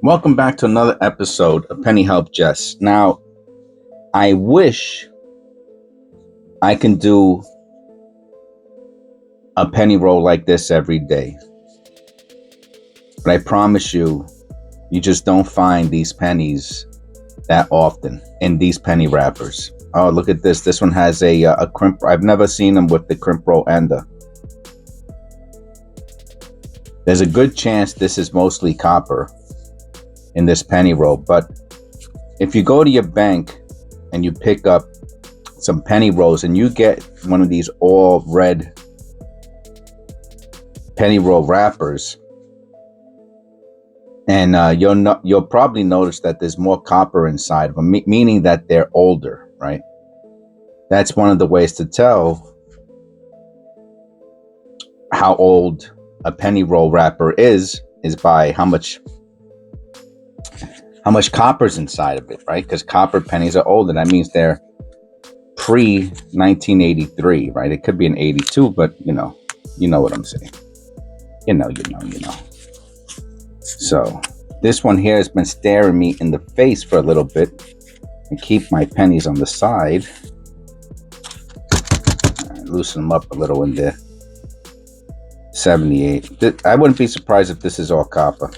Welcome back to another episode of Penny Help Jess. Now, I wish I can do a penny roll like this every day, but I promise you, you just don't find these pennies that often in these penny wrappers. Oh, look at this. This one has a crimp. I've never seen them with the crimp roll ender. There's a good chance this is mostly copper in this penny roll, but if you go to your bank and you pick up some penny rolls and you get one of these all red penny roll wrappers, and you'll probably notice that there's more copper inside of them, meaning that they're older, right? That's one of the ways to tell how old a penny roll wrapper is by how much copper's inside of it, right? Because copper pennies are older. That means they're pre 1983, right? It could be an 82, but you know what I'm saying. You know. So this one here has been staring me in the face for a little bit. And keep my pennies on the side. Loosen them up a little in there. 78. I wouldn't be surprised if this is all copper.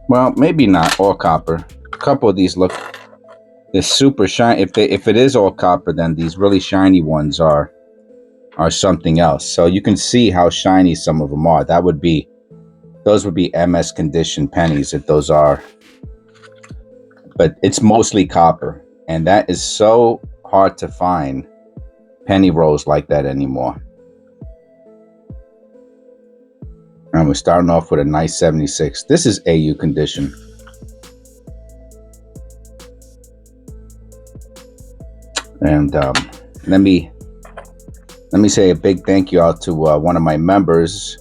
Well, maybe not all copper. A couple of these look, they're super shiny. If it is all copper, then these really shiny ones are something else. So you can see how shiny some of them are. Those would be MS condition pennies if those are. But it's mostly copper, and that is so hard to find penny rolls like that anymore. And we're starting off with a nice 76. This is AU condition. And let me say a big thank you out to one of my members,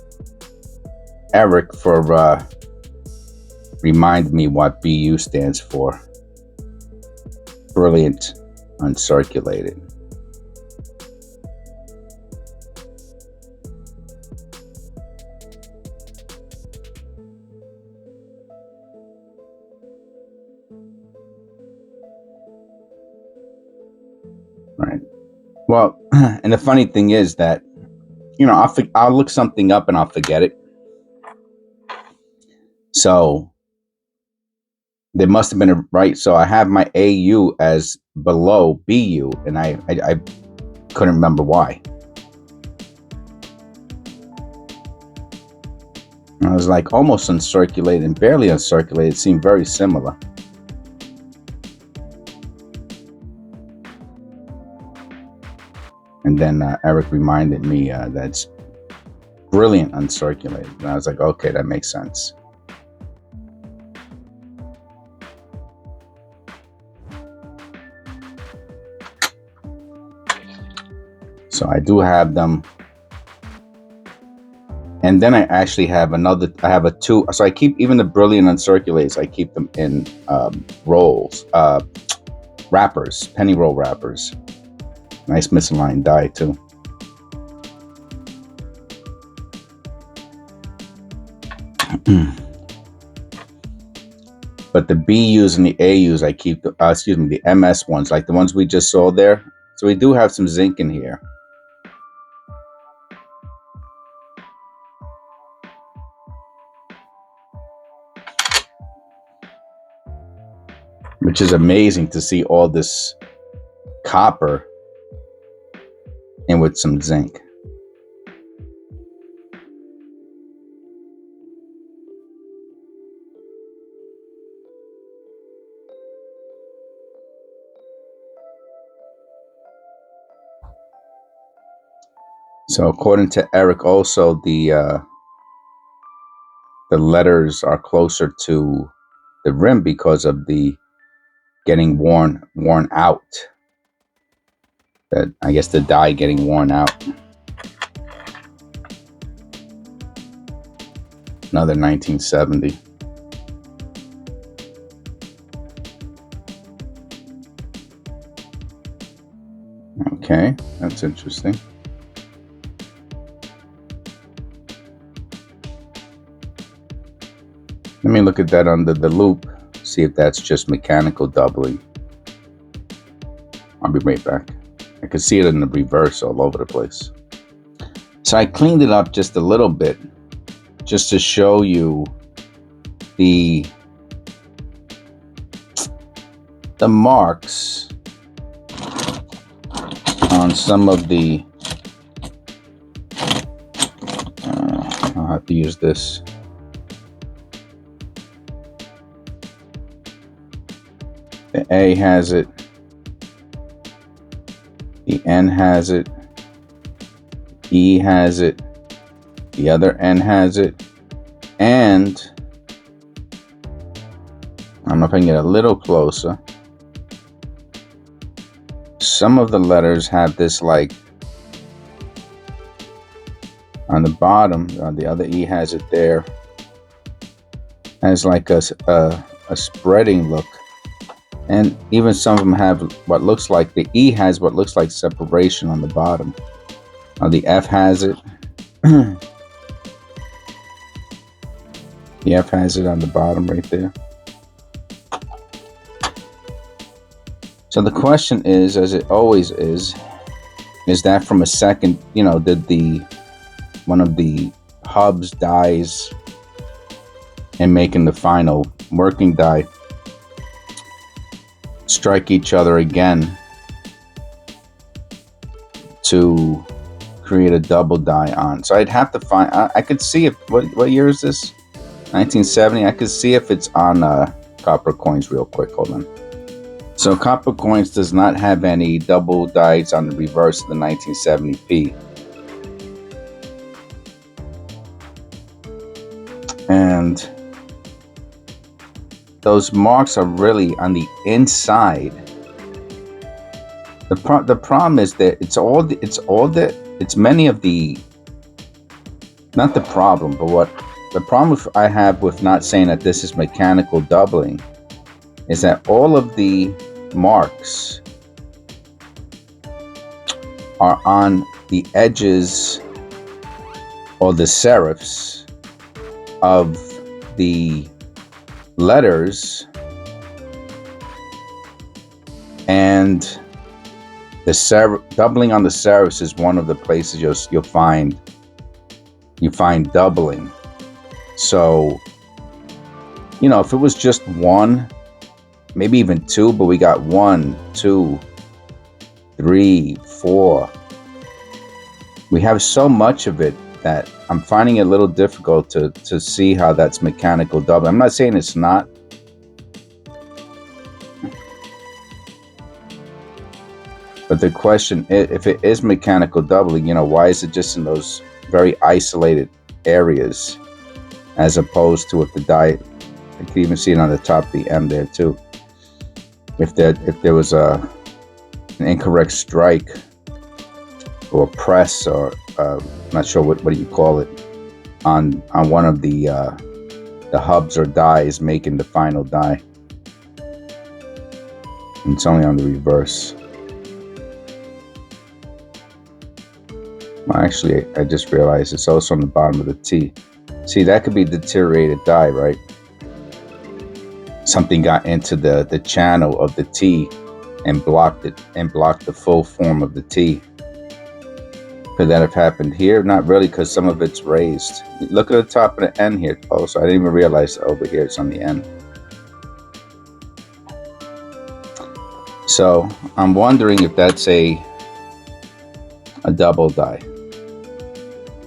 Eric, for reminding me what BU stands for. Brilliant uncirculated. Right. Well, and the funny thing is that, I'll look something up and I'll forget it. So there must have been a right. So I have my AU as below BU, and I couldn't remember why. I was like almost uncirculated and barely uncirculated. It seemed very similar. And then Eric reminded me that's brilliant uncirculated. And I was like, okay, that makes sense. So I do have them. And then I actually have I have a two. So I keep even the brilliant uncirculates. I keep them in rolls, wrappers, penny roll wrappers. Nice misaligned die too. But the BUs and the AUs, I keep the MS ones, like the ones we just saw there. So we do have some zinc in here. Which is amazing to see all this copper and with some zinc. So according to Eric, also the letters are closer to the rim because of the getting worn out. That, I guess, the die getting worn out. Another 1970. Okay, that's interesting. Let me look at that under the loop, see if that's just mechanical doubling. I'll be right back. I can see it in the reverse all over the place. So I cleaned it up just a little bit, just to show you the marks on some of the, I'll have to use this. The A has it, the N has it, E has it, the other N has it, and I don't know if I can get a little closer. Some of the letters have this, like, on the bottom, the other E has it there, has like a spreading look. And even some of them have what looks like, the E has what looks like separation on the bottom. The F has it. The F has it on the bottom right there. So the question is, as it always is that from a second, you know, did one of the hubs dies and making the final working die strike each other again to create a double die on. So I'd have to find, I could see if, what year is this? 1970. I could see if it's on copper coins real quick. Hold on. So copper coins does not have any double dies on the reverse of the 1970p. And those marks are really on the inside. The problem is that it's many of the, not the problem, but what the problem I have with not saying that this is mechanical doubling is that all of the marks are on the edges or the serifs of the letters, and the doubling on the serifs is one of the places you'll find doubling. So, you know, if it was just one, maybe even two, but we got 1, 2, 3, 4. We have so much of it that I'm finding it a little difficult to see how that's mechanical doubling. I'm not saying it's not. But the question, if it is mechanical doubling, you know, why is it just in those very isolated areas, as opposed to if the die, I can even see it on the top of the M there too. If there was an incorrect strike or press, or I'm not sure what do you call it, on one of the hubs or dies making the final die, and it's only on the reverse. Well, actually, I just realized it's also on the bottom of the T. See, that could be deteriorated die, right? Something got into the channel of the T and blocked it, and blocked the full form of the T. Could that have happened here? Not really, because some of it's raised. Look at the top of the N here. Oh, so I didn't even realize over here it's on the N. So I'm wondering if that's a double die.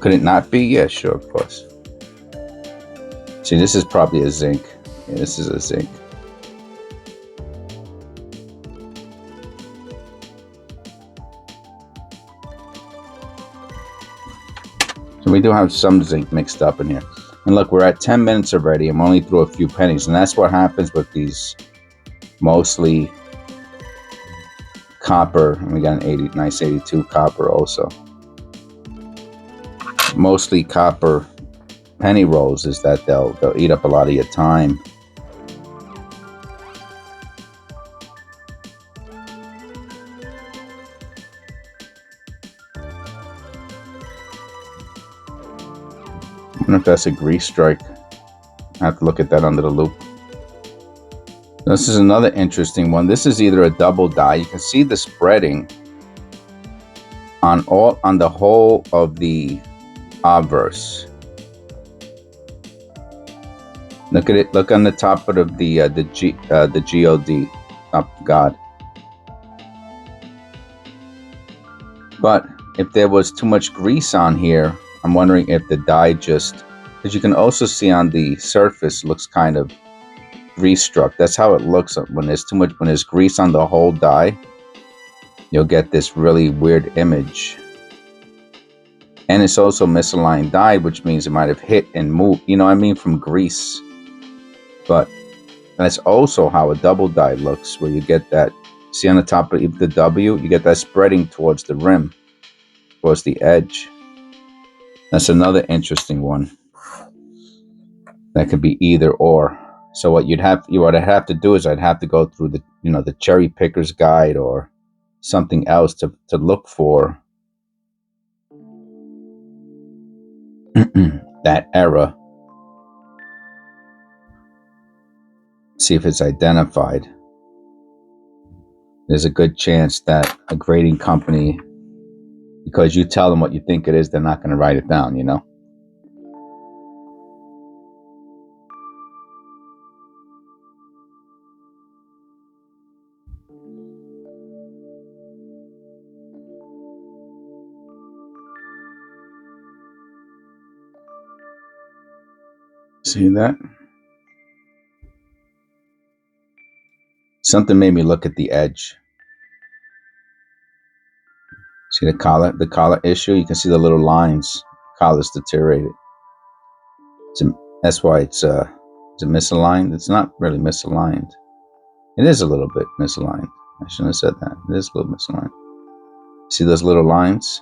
Could it not be? Yeah, sure, of course. See, this is probably a zinc. Yeah, this is a zinc. So we do have some zinc mixed up in here. And look, we're at 10 minutes already. I'm only through a few pennies. And that's what happens with these mostly copper. And we got an nice 82 copper also. Mostly copper penny rolls is that they'll eat up a lot of your time. I don't know if that's a grease strike. I have to look at that under the loop. This is another interesting one. This is either a double die. You can see the spreading on the whole of the obverse. Look at it. Look on the top of the God. God. But if there was too much grease on here, I'm wondering if the die just, because you can also see on the surface, looks kind of grease struck. That's how it looks when there's too much, when there's grease on the whole die. You'll get this really weird image. And it's also misaligned die, which means it might have hit and moved, you know what I mean, from grease. But that's also how a double die looks, where you get that, see on the top of the W, you get that spreading towards the rim, towards the edge. That's another interesting one. That could be either or. So what I'd have to do is I'd have to go through the, the cherry picker's guide or something else to look for that error. See if it's identified. There's a good chance that a grading company, because you tell them what you think it is, they're not going to write it down, See that? Something made me look at the edge. See the collar issue? You can see the little lines. Collar's deteriorated. That's why it's misaligned. It's not really misaligned. It is a little bit misaligned. I shouldn't have said that. It is a little misaligned. See those little lines?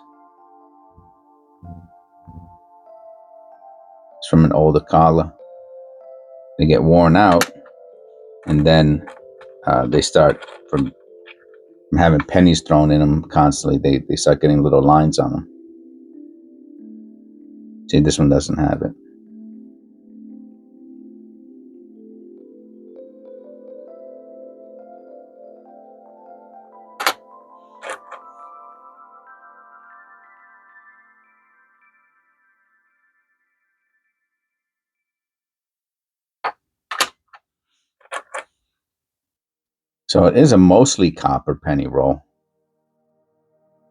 It's from an older collar. They get worn out, and then they start from having pennies thrown in them constantly. They start getting little lines on them. See, this one doesn't have it. So it is a mostly copper penny roll,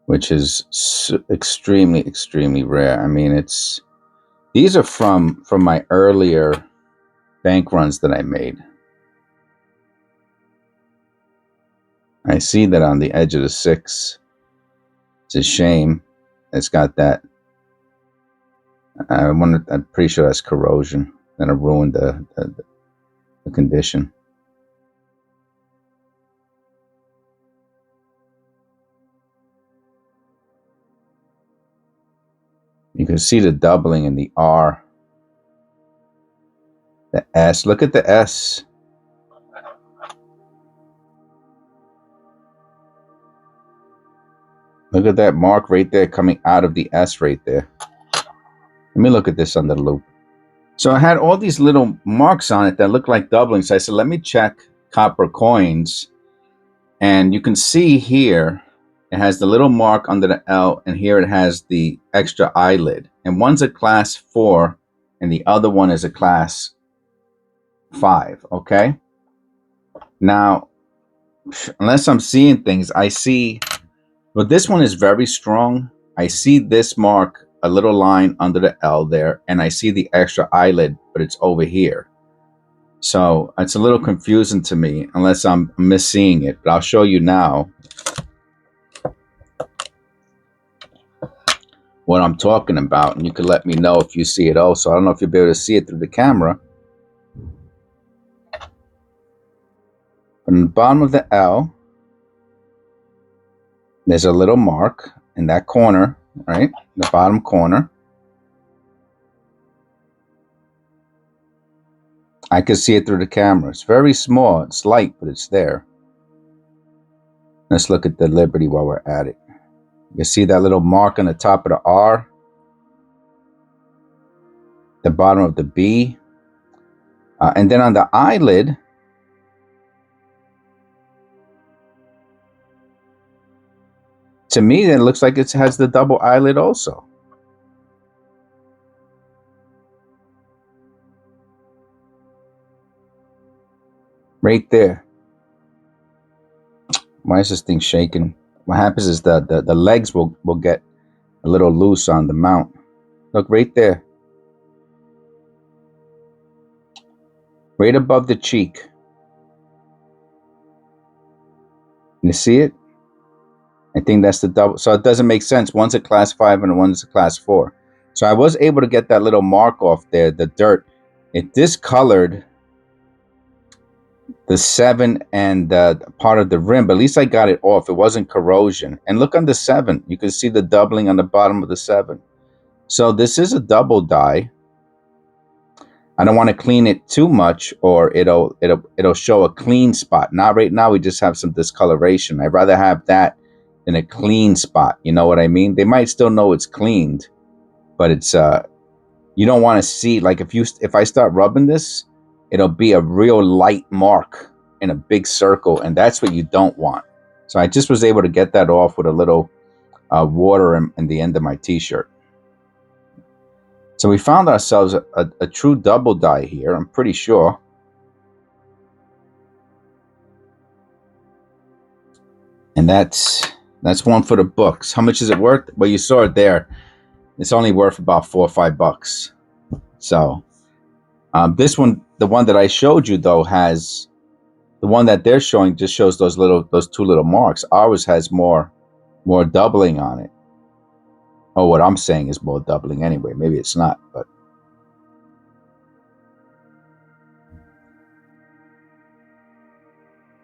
which is extremely, extremely rare. I mean, these are from my earlier bank runs that I made. I see that on the edge of the 6. It's a shame. It's got that. I'm pretty sure that's corrosion that have ruined the condition. You can see the doubling in the R. The S. Look at the S. Look at that mark right there coming out of the S right there. Let me look at this under the loop. So I had all these little marks on it that look like doubling. So I said, let me check copper coins. And you can see here, it has the little mark under the L, and here it has the extra eyelid. And one's a class 4, and the other one is a class 5, okay? Now, unless I'm seeing things, I see, but this one is very strong. I see this mark, a little line under the L there, and I see the extra eyelid, but it's over here. So it's a little confusing to me, unless I'm misseeing it, but I'll show you now what I'm talking about, and you can let me know if you see it also. I don't know if you'll be able to see it through the camera. On the bottom of the L, there's a little mark in that corner, right? The bottom corner. I can see it through the camera. It's very small. It's light, but it's there. Let's look at the Liberty while we're at it. You see that little mark on the top of the R? The bottom of the B? And then on the eyelid, to me, it looks like it has the double eyelid also. Right there. Why is this thing shaking? What happens is the legs will get a little loose on the mount. Look right there. Right above the cheek. You see it? I think that's the double. So it doesn't make sense. One's a class 5 and one's a class 4. So I was able to get that little mark off there, the dirt. It discolored the 7 and part of the rim, but at least I got it off. It wasn't corrosion. And look on the 7. You can see the doubling on the bottom of the 7. So this is a double die. I don't want to clean it too much, or it'll show a clean spot. Not right now. We just have some discoloration. I'd rather have that than a clean spot. You know what I mean? They might still know it's cleaned, but it's you don't want to see, like, if I start rubbing this, it'll be a real light mark in a big circle, and that's what you don't want. So I just was able to get that off with a little water in the end of my t-shirt. So we found ourselves a true double die here, I'm pretty sure. And that's one for the books. How much is it worth? Well, you saw it there. It's only worth about $4 or $5. So this one, the one that I showed you though, has the one that they're showing just shows those two little marks. Ours has more doubling on it. Oh, what I'm saying is more doubling anyway. Maybe it's not, but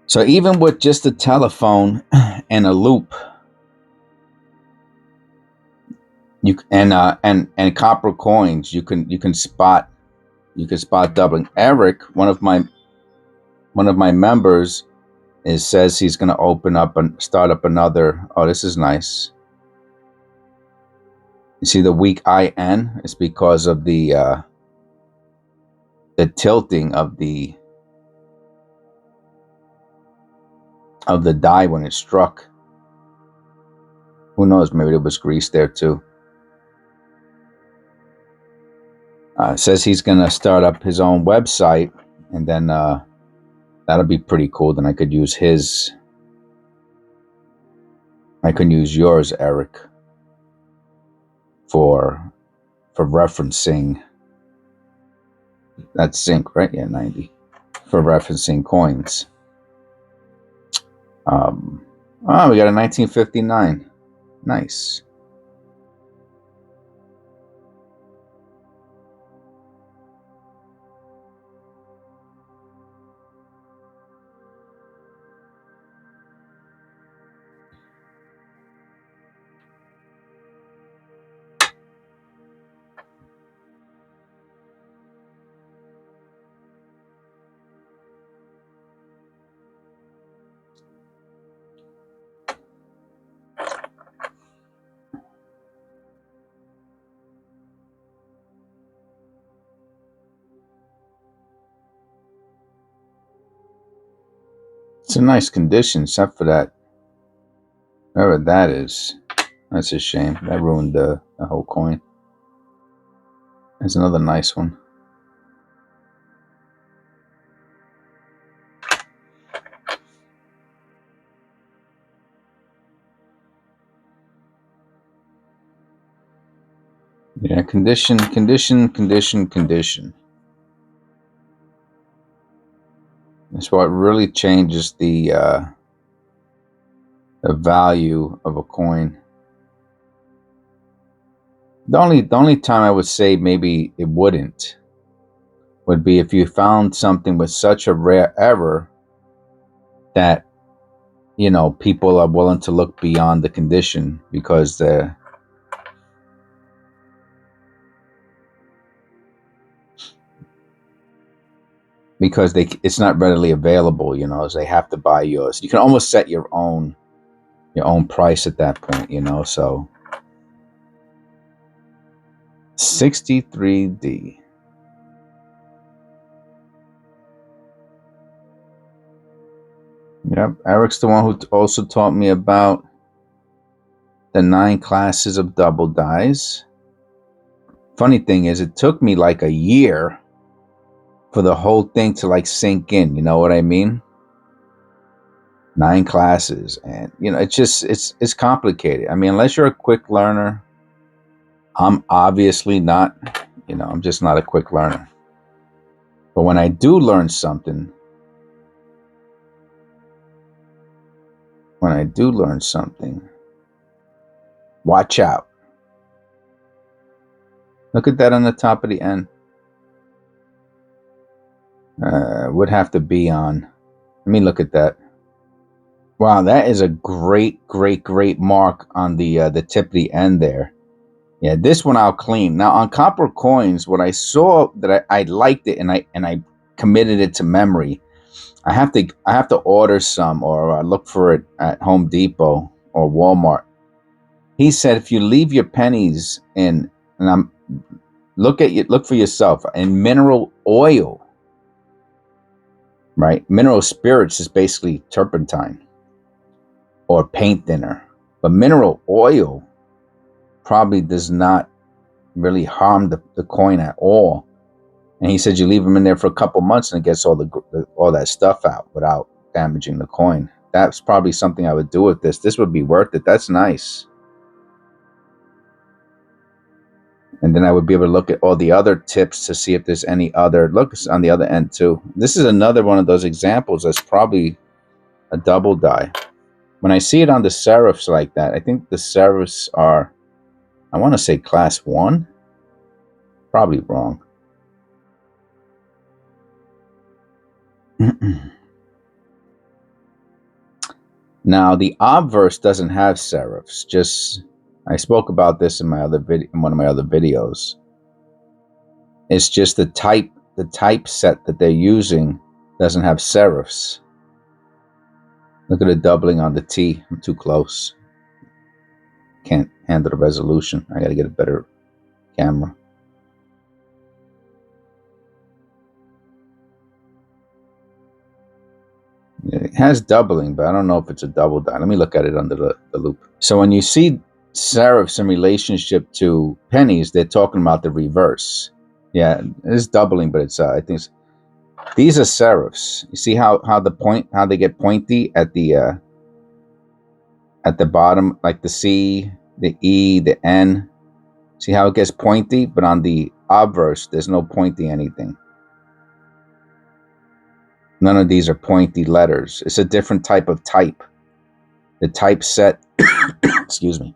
so even with just a telephone and a loop, you and copper coins, you can spot doubling. Eric, one of my members, says he's going to open up and start up another. Oh, this is nice. You see the weak IN? It's because of the tilting of the die when it struck. Who knows? Maybe there was grease there too. Says he's going to start up his own website, and then that'll be pretty cool. Then I could use his. I can use yours, Eric, for referencing. That's zinc, right? Yeah, 90 for referencing coins. Oh, we got a 1959. Nice. It's a nice condition, except for that. Whatever that is. That's a shame. That ruined the whole coin. There's another nice one. Yeah, condition. That's what really changes the value of a coin. The only time I would say maybe it wouldn't would be if you found something with such a rare error that, you know, people are willing to look beyond the condition because it's not readily available, you know, so they have to buy yours. You can almost set your own price at that point, you know. So 63D. Yep, Eric's the one who also taught me about the 9 classes of double dies. Funny thing is, it took me like a year for the whole thing to like sink in. You know what I mean? 9 classes, and you know, it's complicated. I mean, unless you're a quick learner, I'm obviously not. You know, I'm just not a quick learner. But when I do learn something, watch out. Look at that on the top of the end. Would have to be on. Let me look at that. Wow, that is a great mark on the tip of the end there. Yeah, this one I'll clean. Now on copper coins, what I saw that I liked it and I committed it to memory. I have to order some or look for it at Home Depot or Walmart. He said if you leave your pennies in, and I'm look for yourself in mineral oil, right? Mineral spirits is basically turpentine or paint thinner, but mineral oil probably does not really harm the coin at all. And he said you leave them in there for a couple months and it gets all that stuff out without damaging the coin. That's probably something I would do with this. This would be worth it. That's nice. And then I would be able to look at all the other tips to see if there's any other looks on the other end too. This is another one of those examples that's probably a double die. When I see it on the serifs like that, I think the serifs are, I want to say class 1. Probably wrong. Now the obverse doesn't have serifs. Just I spoke about this in my other video, in one of my other videos. It's just the type set that they're using doesn't have serifs. Look at the doubling on the T. I'm too close. Can't handle the resolution. I got to get a better camera. It has doubling, but I don't know if it's a double die. Let me look at it under the loop. So when you see serifs in relationship to pennies, they're talking about the reverse. Yeah, it's doubling, but it's I think these are serifs. You see how they get pointy at the bottom, like the C, the E, the N. See how it gets pointy, but on the obverse, there's no pointy anything. None of these are pointy letters. It's a different type of type. The typeset, excuse me.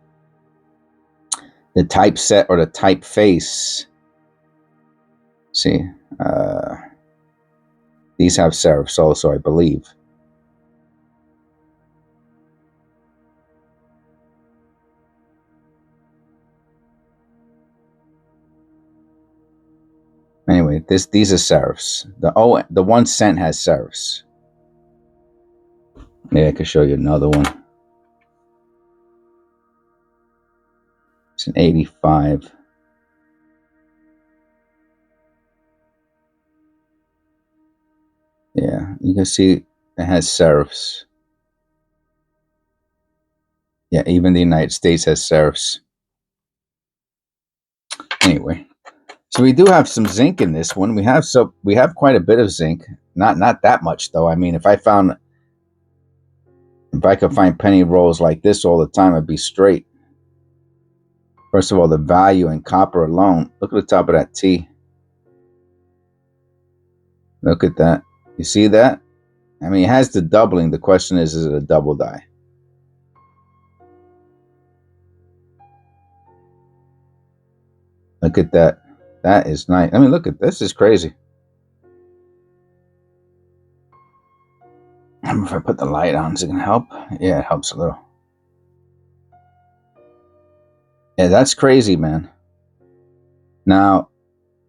The typeset or the typeface. See, these have serifs also, I believe. Anyway, these are serifs. The 1 cent has serifs. Maybe I could show you another one. It's an 85. Yeah, you can see it has serifs. Yeah, even the United States has serifs. Anyway, so we do have some zinc in this one. We have quite a bit of zinc. Not that much though. I mean, if I could find penny rolls like this all the time, I'd be straight. First of all, the value in copper alone. Look at the top of that T. Look at that. You see that? I mean, it has the doubling. The question is it a double die? Look at that. That is nice. I mean, look at this. Is crazy. I don't know if I put the light on, is it gonna help? Yeah, it helps a little. Yeah, that's crazy, man. Now,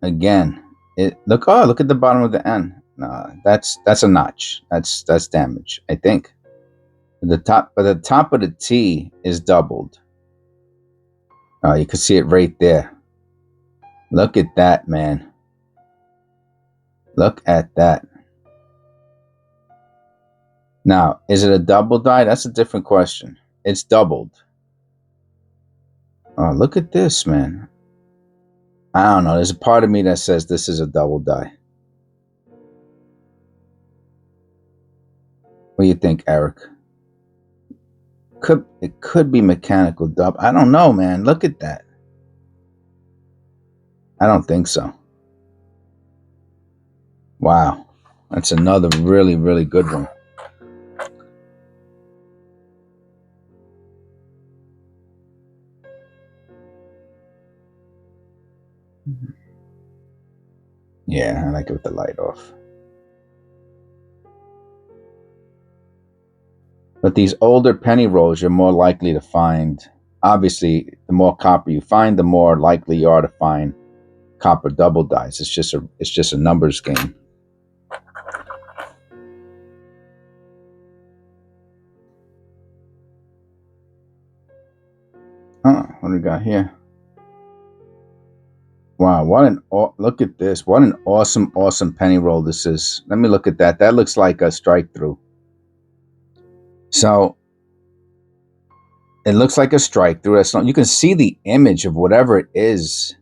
again, look at the bottom of the N. No, that's a notch. That's damage, I think. The top of the T is doubled. You can see it right there. Look at that, man. Look at that. Now, is it a double die? That's a different question. It's doubled. Oh, look at this, man. I don't know. There's a part of me that says this is a double die. What do you think, Eric? It could be mechanical double. I don't know, man. Look at that. I don't think so. Wow. That's another really, really good one. Yeah, I like it with the light off. But these older penny rolls, you're more likely to find. Obviously, the more copper you find, the more likely you are to find copper double dies. It's just a numbers game. What do we got here? Wow, look at this. What an awesome penny roll this is. Let me look at that. That looks like a strike through. So it looks like a strike through. You can see the image of whatever it is.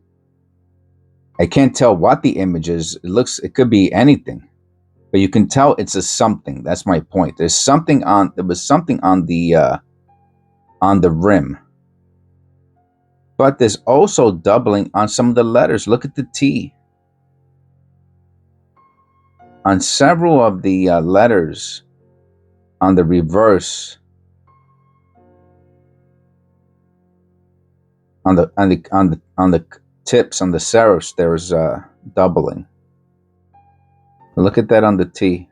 I can't tell what the image is. It could be anything, but you can tell it's a something. That's my point. There was something on the rim, but there's also doubling on some of the letters. Look at the T. On several of the letters on the reverse, on the tips, on the serifs, there's doubling. Look at that on the T.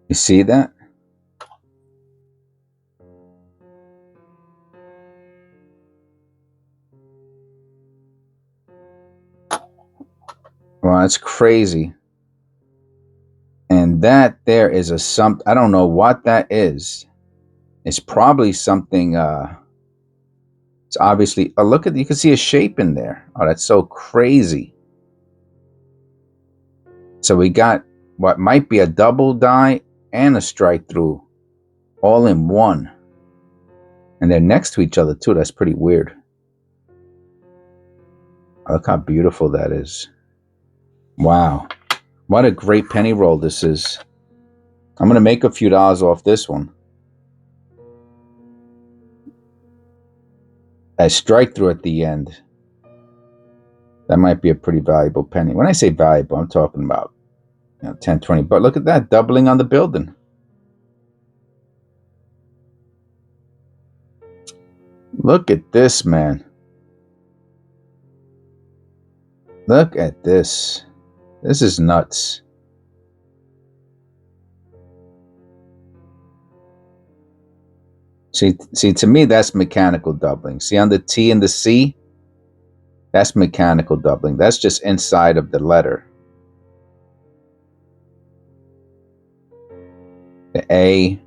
You see that? Well, that's crazy. And that there is I don't know what that is. It's probably something, it's obviously, look at, you can see a shape in there. Oh, that's so crazy. So we got what might be a double die and a strike through all in one. And they're next to each other too. That's pretty weird. Look how beautiful that is. Wow. What a great penny roll this is. I'm going to make a few dollars off this one. A strike through at the end. That might be a pretty valuable penny. When I say valuable, I'm talking about 10, 20. But look at that, doubling on the building. Look at this, man. Look at this. This is nuts. See, to me, that's mechanical doubling. See, on the T and the C, that's mechanical doubling. That's just inside of the letter. The A.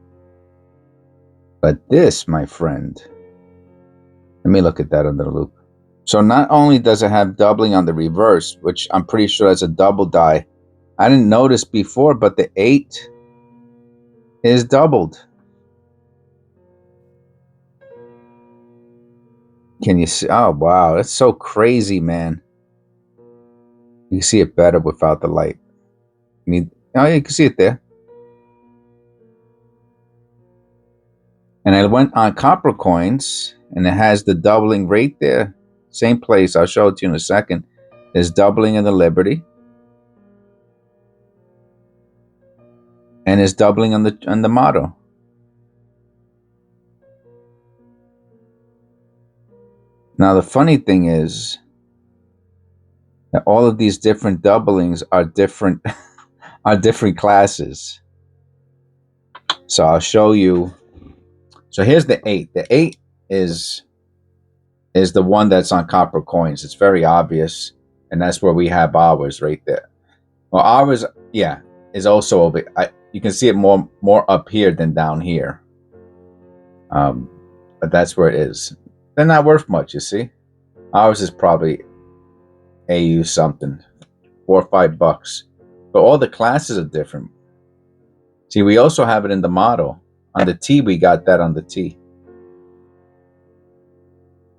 But this, my friend, let me look at that under the loop. So not only does it have doubling on the reverse, which I'm pretty sure is a double die. I didn't notice before, but the 8 is doubled. Can you see? Oh, wow. That's so crazy, man. You can see it better without the light. You can see it there. And I went on copper coins, and it has the doubling right there. Same place. I'll show it to you in a second. There's doubling in the Liberty. And it's doubling on the motto. Now the funny thing is that all of these different doublings are different are different classes. So I'll show you. So here's the 8. The 8 is the one that's on copper coins. It's very obvious, and that's where we have ours right there. Well, ours, yeah, is also over. You can see it more up here than down here. But that's where it is. They're not worth much, you see. Ours is probably AU something, $4 or $5. But all the classes are different. See, we also have it in the model. On the T, we got that on the T.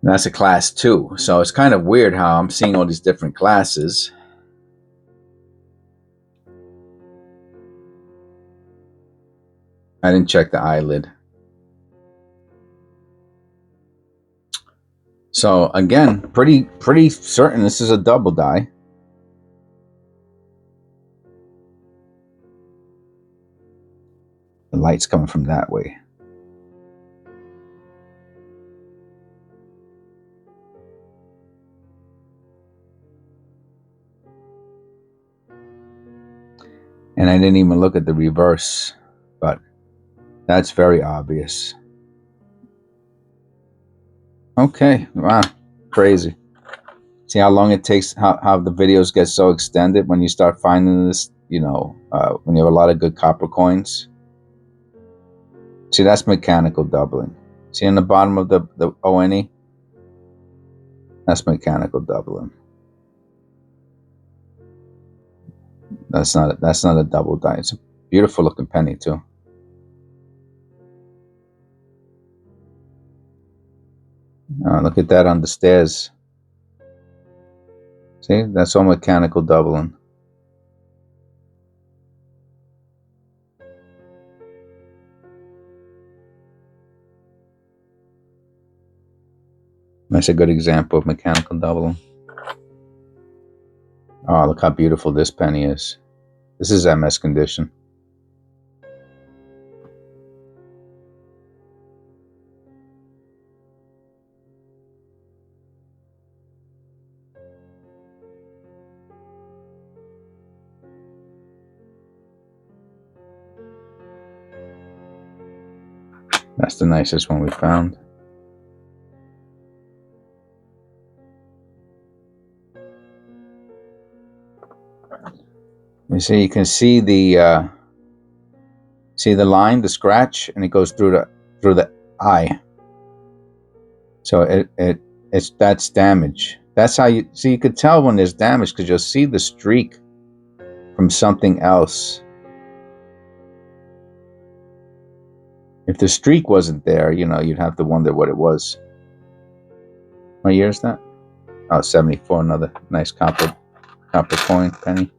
And that's a class 2. So it's kind of weird how I'm seeing all these different classes. I didn't check the eyelid. So again, pretty certain this is a double die. The light's coming from that way. And I didn't even look at the reverse, but that's very obvious. Okay, wow, crazy. See how long it takes, how the videos get so extended when you start finding this, you know, when you have a lot of good copper coins. See, that's mechanical doubling. See on the bottom of the ONE? That's mechanical doubling. That's not a double die. It's a beautiful looking penny too. Look at that on the stairs. See, that's all mechanical doubling. That's a good example of mechanical doubling. Oh, look how beautiful this penny is. This is MS condition. That's the nicest one we found. You see, you can see the line, the scratch, and it goes through the eye. So that's damage. That's how you see. You could tell when there's damage because you'll see the streak from something else. If the streak wasn't there, you know, you'd have to wonder what it was. What year is that? Oh, 74. Another nice copper coin penny.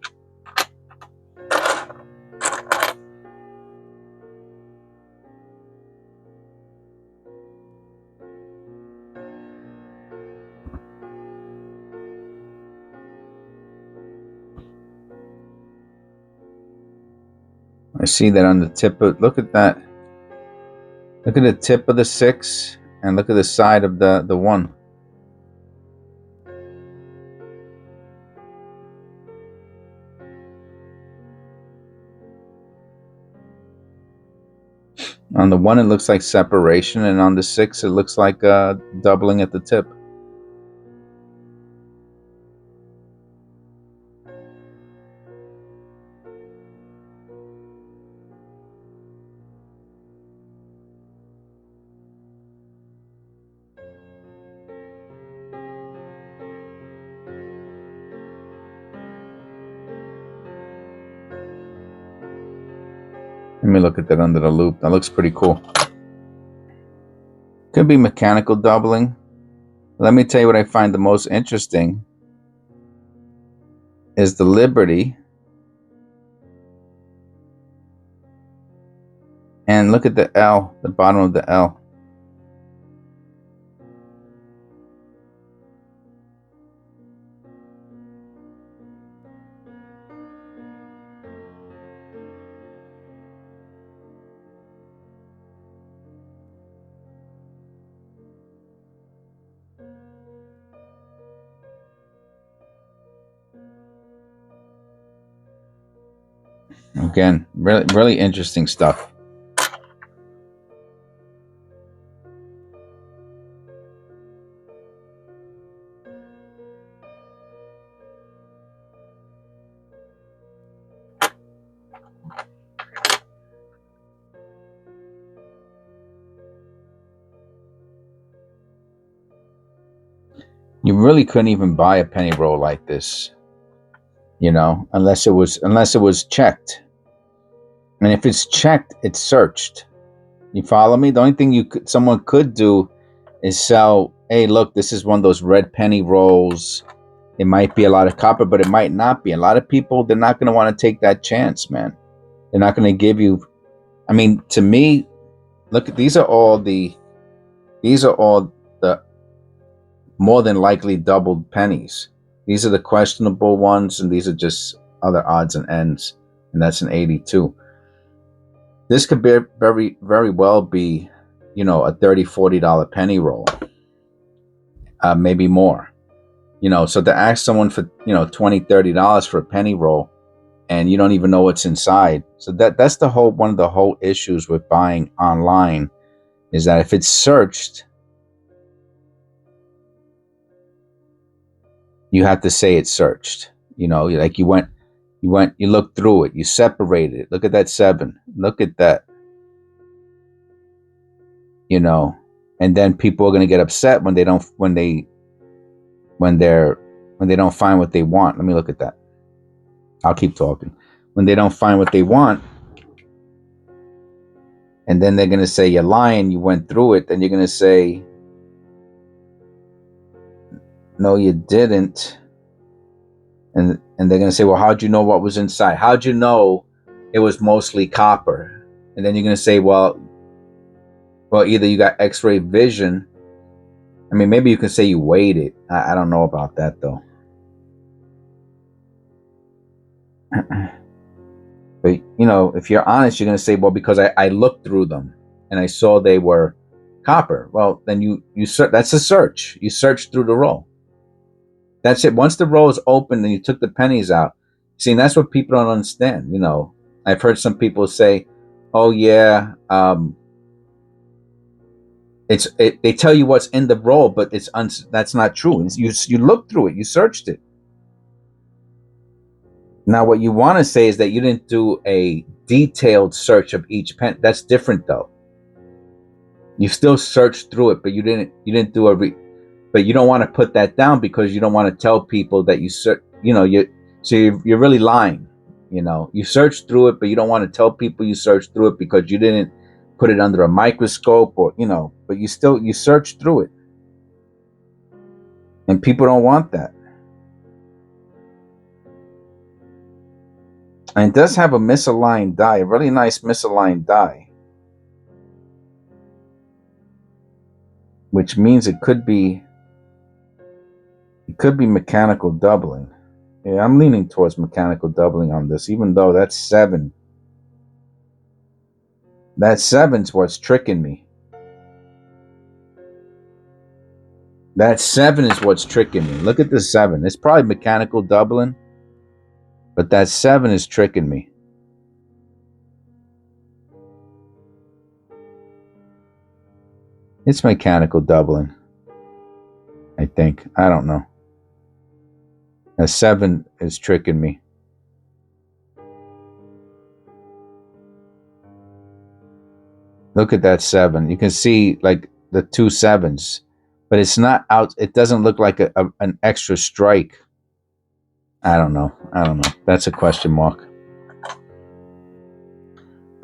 I see that on the tip of, look at that. Look at the tip of the 6 and look at the side of the 1. On the 1 it looks like separation, and on the 6 it looks like doubling at the tip. Let me look at that under the loop. That looks pretty cool. Could be mechanical doubling. Let me tell you what I find the most interesting is the Liberty. And look at the L, the bottom of the L. Again, really interesting stuff. You really couldn't even buy a penny roll like this, you know, unless it was checked. And if it's checked, it's searched. You follow me? The only thing someone could do is sell, hey, look, this is one of those red penny rolls. It might be a lot of copper, but it might not be. A lot of people, they're not going to want to take that chance, man. They're not going to give you. I mean, to me, look, these are all the more than likely doubled pennies. These are the questionable ones, and these are just other odds and ends. And that's an 82. This could be very, very well be, you know, a $30, $40 penny roll, maybe more. You know, so to ask someone for, you know, $20, $30 for a penny roll, and you don't even know what's inside. So that's the whole one of the whole issues with buying online, is that if it's searched, you have to say it's searched. You know, like you looked through it, you separated it. Look at that 7. Look at that. You know, and then people are going to get upset when they don't find what they want. Let me look at that. I'll keep talking. When they don't find what they want, and then they're going to say you're lying, you went through it, then you're going to say no, you didn't. And they're going to say, well, how'd you know what was inside? How'd you know it was mostly copper? And then you're going to say, well, either you got x-ray vision. I mean, maybe you can say you weighed it. I don't know about that, though. But, you know, if you're honest, you're going to say, well, because I looked through them and I saw they were copper. Well, then that's a search. You search through the roll. That's it. Once the roll is open and you took the pennies out, see, and that's what people don't understand. You know, I've heard some people say, "Oh yeah, they tell you what's in the roll, but that's not true. You looked through it, you searched it." Now, what you want to say is that you didn't do a detailed search of each pen. That's different, though. You still searched through it, but you didn't do but you don't want to put that down because you don't want to tell people that you're really lying. You know, you searched through it, but you don't want to tell people you searched through it because you didn't put it under a microscope, or, you know, but you searched through it. And people don't want that. And it does have a misaligned die, a really nice misaligned die, which means it could be mechanical doubling. Yeah, I'm leaning towards mechanical doubling on this, even though that's 7. That 7's what's tricking me. That 7 is what's tricking me. Look at the 7. It's probably mechanical doubling, but that 7 is tricking me. It's mechanical doubling, I think. I don't know. That 7 is tricking me. Look at that 7. You can see like the 2 7s, but it's not out. It doesn't look like an extra strike. I don't know. That's a question mark.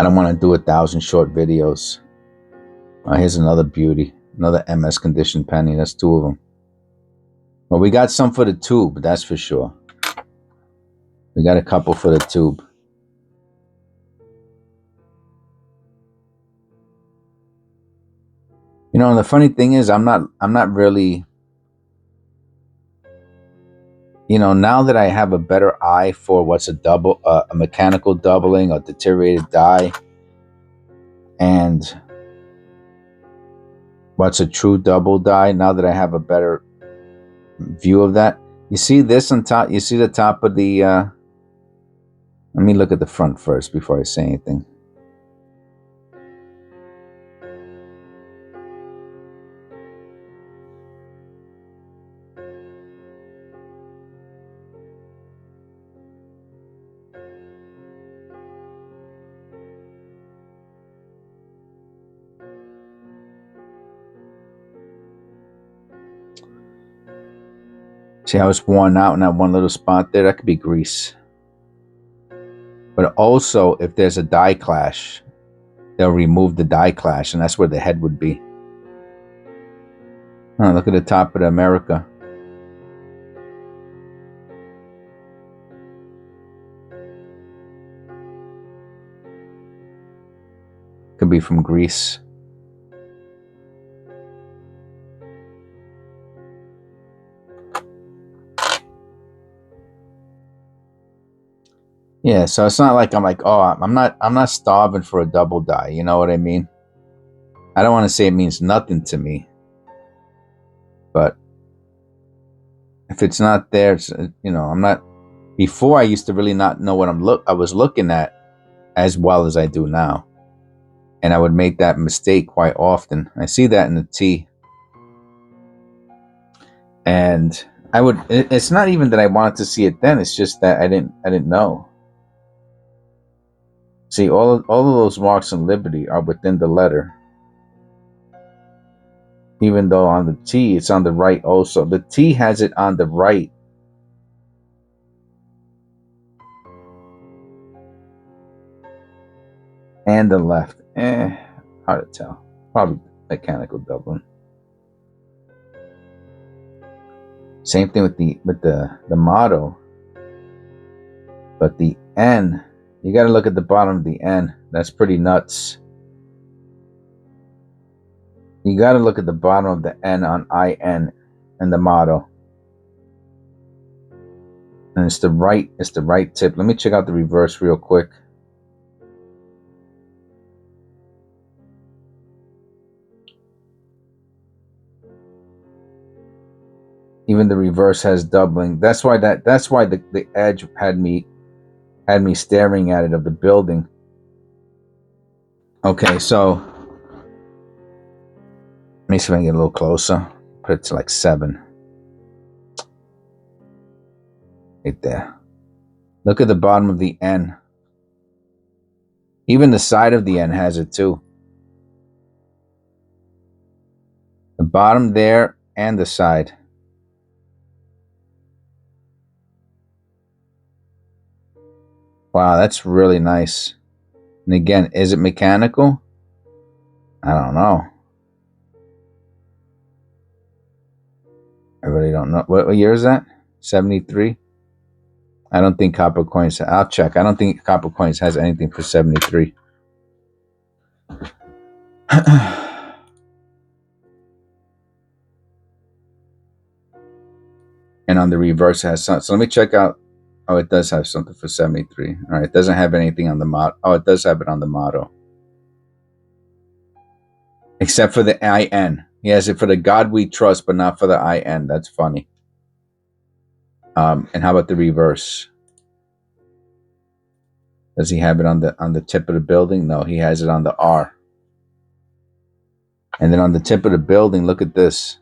I don't want to do 1,000 short videos. Here's another beauty. Another MS condition penny. That's 2 of them. Well, we got some for the tube, that's for sure. We got a couple for the tube. You know, and the funny thing is, I'm not really, you know, now that I have a better eye for what's a mechanical doubling, a deteriorated die, and what's a true double die, now that I have a better view of that. You see this on top? You see the top of the, let me look at the front first before I say anything. See how it's worn out in that one little spot there? That could be grease. But also, if there's a die clash, they'll remove the die clash, and that's where the head would be. Oh, look at the top of the America. Could be from Greece. Yeah, so it's not like I'm like, oh, I'm not starving for a double die. You know what I mean? I don't want to say it means nothing to me, but if it's not there, it's, I'm not. Before I used to really not know what I was looking at as well as I do now, and I would make that mistake quite often. I see that in the T, and I would. It's not even that I wanted to see it then. It's just that I didn't know. See, all of those marks in Liberty are within the letter. Even though on the T, it's on the right also. The T has it on the right. And the left. Hard to tell. Probably mechanical doubling. Same thing with the motto. But the N, you got to look at the bottom of the N. That's pretty nuts. You got to look at the bottom of the N on IN and the motto. And it's the right tip. Let me check out the reverse real quick. Even the reverse has doubling. That's why the edge had me staring at it of the building. Okay, so let me see if I can get a little closer. Put it to like 7. Right there. Look at the bottom of the N. Even the side of the N has it too. The bottom there and the side. Wow, that's really nice. And again, is it mechanical? I don't know. I really don't know. What year is that? 73? I don't think Copper Coins. I'll check. I don't think Copper Coins has anything for 73. And on the reverse it has something. So let me check out. Oh, it does have something for 73. All right, it doesn't have anything on the motto. Oh, it does have it on the motto. Except for the IN. He has it for the God we trust, but not for the IN. That's funny. And how about the reverse? Does he have it on the tip of the building? No, he has it on the R. And then on the tip of the building, look at this.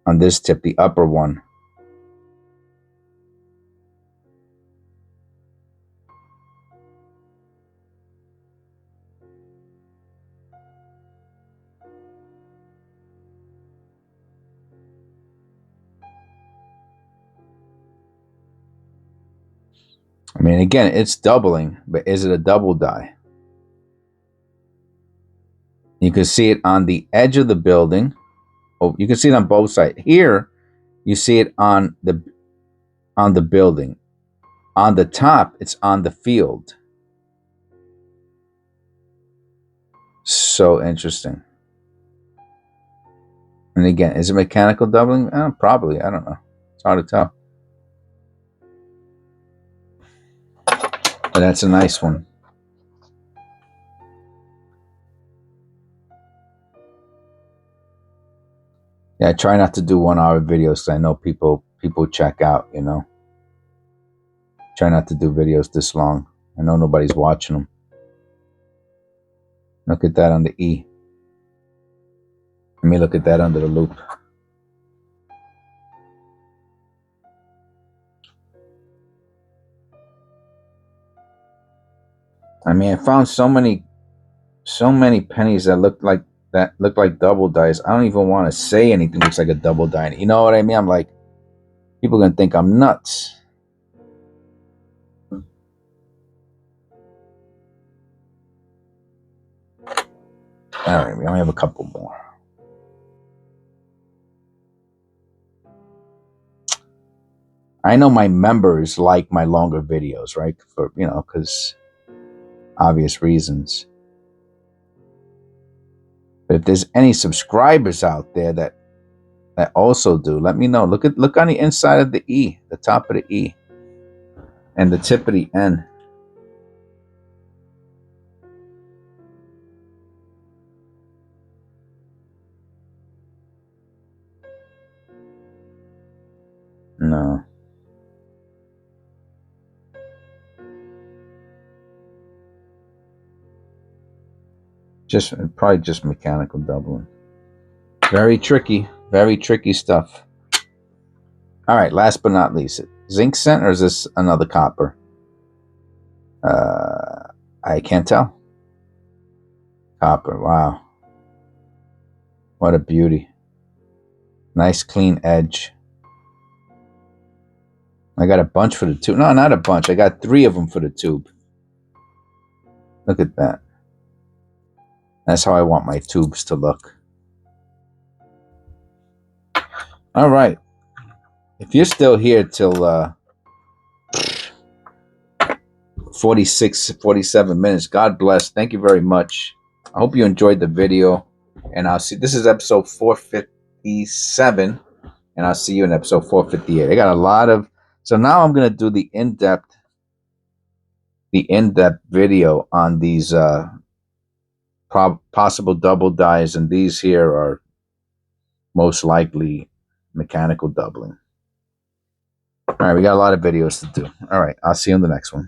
On this tip, the upper one. I mean, again, it's doubling, but is it a double die? You can see it on the edge of the building. Oh, you can see it on both sides. Here, you see it on the building. On the top, it's on the field. So interesting. And again, is it mechanical doubling? Probably. I don't know. It's hard to tell. But that's a nice one. Yeah, I try not to do 1-hour videos because I know people check out, you know. Try not to do videos this long. I know nobody's watching them. Look at that on the E. Let me look at that under the loop. I mean, I found so many pennies that looked like that look like double dice. I don't even want to say anything looks like a double die. You know what I mean? I'm like, people are gonna think I'm nuts. All right, we only have a couple more. I know my members like my longer videos, right? For, you know, because obvious reasons. But if there's any subscribers out there that also do, let me know. Look on the inside of the E, the top of the E, and the tip of the N. No. Probably just mechanical doubling. Very tricky stuff. All right, last but not least, zinc cent, or is this another copper? I can't tell. Copper, wow. What a beauty. Nice clean edge. I got a bunch for the tube. No, not a bunch. I got 3 of them for the tube. Look at that. That's how I want my tubes to look. All right. If you're still here till 46, 47 minutes, God bless. Thank you very much. I hope you enjoyed the video. And I'll see. This is episode 457. And I'll see you in episode 458. I got a lot of... So now I'm going to do the in-depth video on these possible double dies. And these here are most likely mechanical doubling. All right, we got a lot of videos to do. All right, I'll see you in the next one.